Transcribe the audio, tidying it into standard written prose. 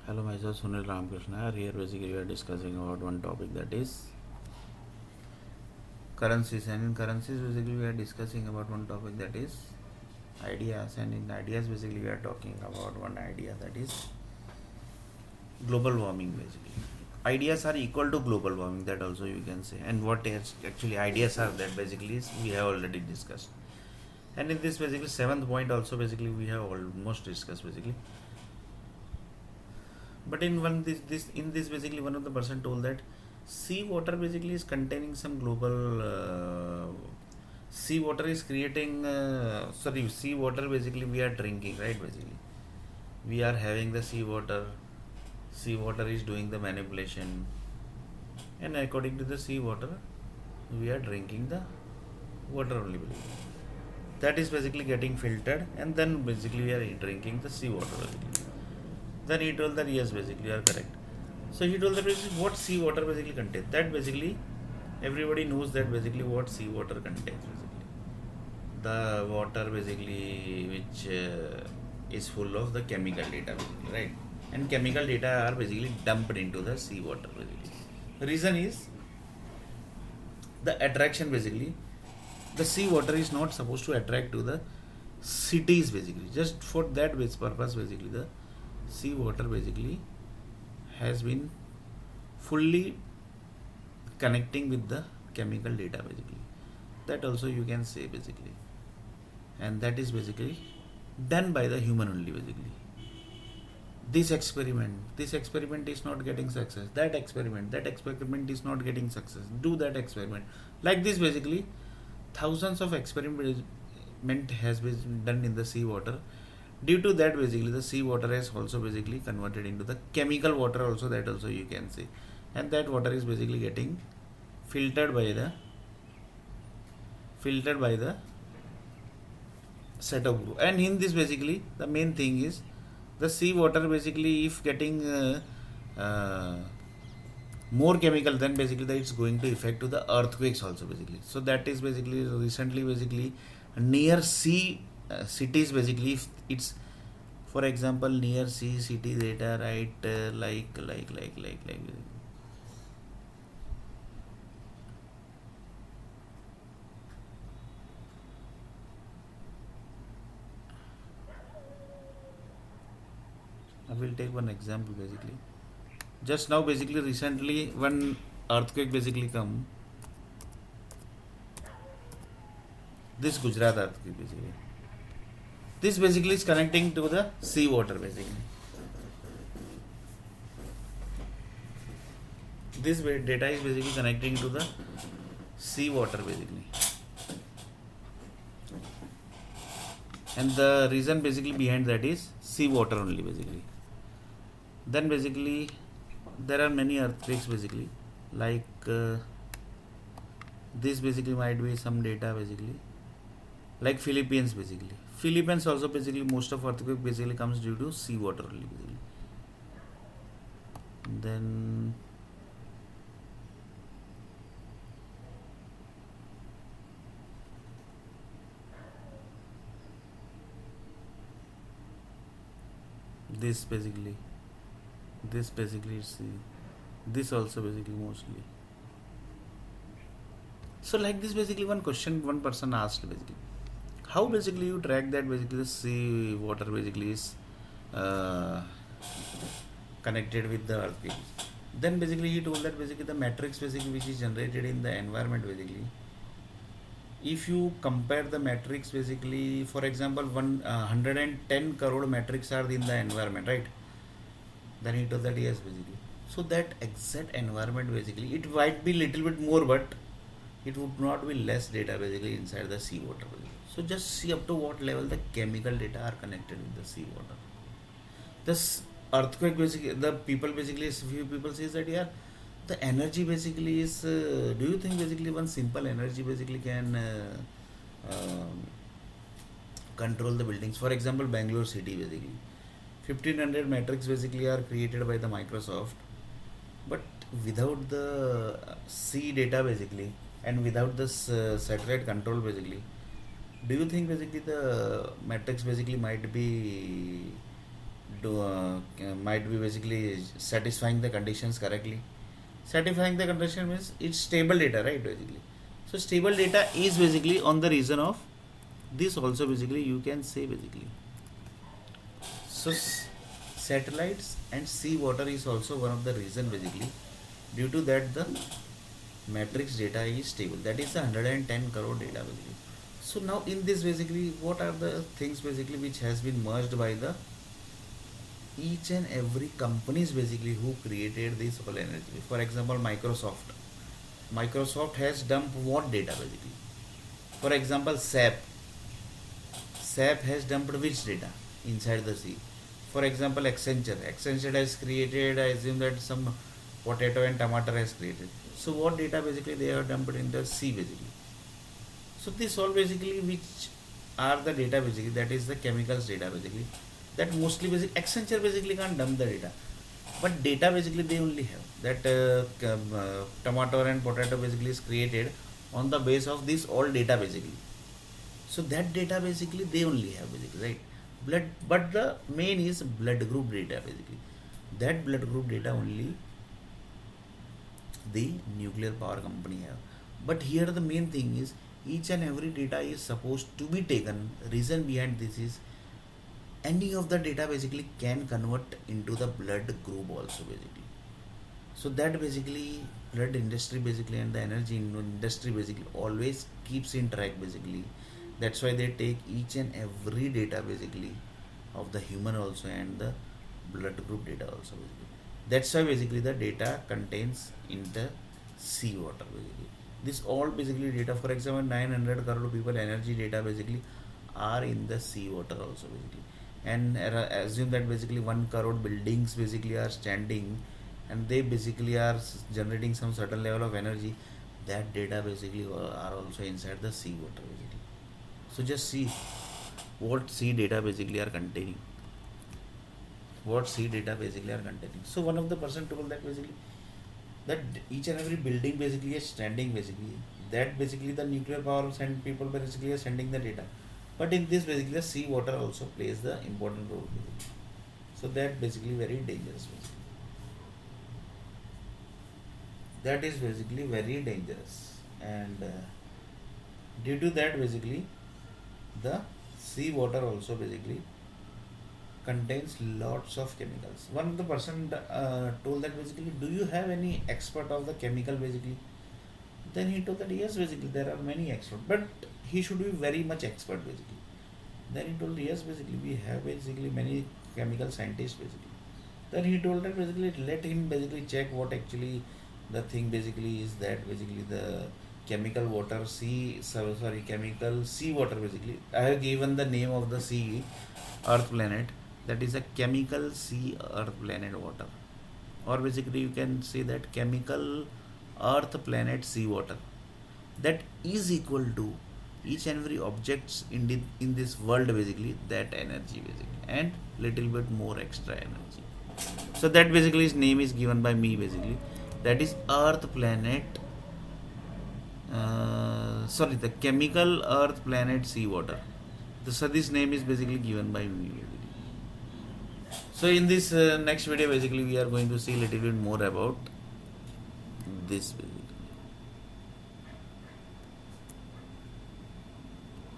Hello, myself Sunil R Nair. Here basically we are discussing about one topic, that is currencies, and in currencies basically we are discussing about one topic, that is ideas, and in ideas basically we are talking about one idea, that is global warming. Basically ideas are equal to global warming, that also you can say, and what is actually ideas are, that basically is we have already discussed. And in this basically seventh point also basically we have almost discussed basically. But in this basically one of the person told that sea water basically is containing some global sea water is creating sea water basically we are drinking, right? Basically we are having the sea water is doing the manipulation, and according to the sea water we are drinking the water only basically. That is basically getting filtered, and then basically we are drinking the sea water basically. Then he told that yes, basically you are correct. So he told that basically what sea water basically contains. That basically everybody knows that basically what sea water contains basically. The water basically which is full of the chemical data basically, right? And chemical data are basically dumped into the sea water basically. The reason is the attraction basically. The sea water is not supposed to attract to the cities basically. Just for that purpose basically the sea water basically has been fully connecting with the chemical data basically. That also you can say basically, and that is basically done by the human only basically. This experiment is not getting success. That experiment is not getting success. Do that experiment. Like this basically thousands of experiment has been done in the sea water. Due to that basically the sea water has also basically converted into the chemical water also, that also you can say, and that water is basically getting filtered by the set of group. And in this basically the main thing is the sea water basically if getting uh, more chemical, then basically that it's going to affect to the earthquakes also basically. So that is basically recently basically near sea cities basically, if it's for example near sea city data, right? Like I will take one example basically. Just now basically recently one earthquake basically come, this Gujarat earthquake basically. This basically is connecting to the sea water basically. This data is basically connecting to the sea water basically, and the reason basically behind that is sea water only basically. Then basically there are many earthquakes basically, like this basically might be some data basically, like Philippines also basically most of earthquake basically comes due to sea water only basically. Then this basically is sea. This also basically mostly. So like this basically one question one person asked basically, how basically you track that basically the sea water basically is uh, connected with the earthquake. Then basically he told that basically the matrix basically which is generated in the environment basically, if you compare the matrix basically, for example 110 crore matrix are in the environment, right? Then he told that yes basically. So that exact environment basically it might be little bit more, but it would not be less data basically inside the sea water basically. So just see up to what level the chemical data are connected with the sea water. This earthquake basically, the people basically, few people says that yeah, the energy basically is. Do you think basically one simple energy basically can control the buildings? For example, Bangalore city basically, 1500 metrics basically are created by the Microsoft, but without the sea data basically, and without this satellite control basically, do you think basically the metrics basically might be might be basically satisfying the conditions correctly. Satisfying the condition means it's stable data, right? Basically, so stable data is basically on the reason of this also basically you can say basically. So satellites and sea water is also one of the reason basically. Due to that the matrix data is stable. That is the 110 crore data basically. So now in this basically what are the things basically which has been merged by the each and every companies basically who created this whole energy. For example, Microsoft has dumped what data basically. For example, SAP has dumped which data inside the sea. For example, Accenture has created, I assume that some potato and tomato has created. So what data basically they have dumped in the sea basically. So this all basically which are the data basically, that is the chemicals data basically, that mostly basically Accenture basically can't dump the data, but data basically they only have that tomato and potato basically is created on the base of this all data basically. So that data basically they only have basically, right? Blood, but the main is blood group data basically. That blood group data only the nuclear power company have. But here the main thing is each and every data is supposed to be taken. Reason behind this is any of the data basically can convert into the blood group also basically. So that basically blood industry basically and the energy industry basically always keeps in track basically. That's why they take each and every data basically of the human also and the blood group data also basically. That's why basically the data contains in the sea water basically. This all basically data, for example 900 crore people energy data basically are in the sea water also basically. And assume that basically 1 crore buildings basically are standing and they basically are generating some certain level of energy. That data basically are also inside the sea water basically. So just see what sea data basically are containing. What sea data basically are containing. So one of the person told that basically that each and every building basically is standing basically. That basically the nuclear power and people basically are sending the data. But in this basically the sea water also plays the important role basically. So that basically very dangerous basically. That is basically very dangerous, and due to that basically the sea water also basically contains lots of chemicals. One of the person told that basically, do you have any expert of the chemical basically? Then he told that yes, basically there are many experts, but he should be very much expert basically. Then he told yes, basically we have basically many chemical scientists basically. Then he told that basically let him basically check what actually the thing basically is, that basically the chemical water sea sorry chemical sea water basically. I have given the name of the sea earth planet, that is a chemical sea earth planet water, or basically you can say that chemical earth planet sea water, that is equal to each and every objects in this world basically, that energy basically, and little bit more extra energy. So that basically his name is given by me basically, that is earth planet sorry the chemical earth planet sea water. So this name is basically given by me basically. So in this next video basically we are going to see a little bit more about this basically.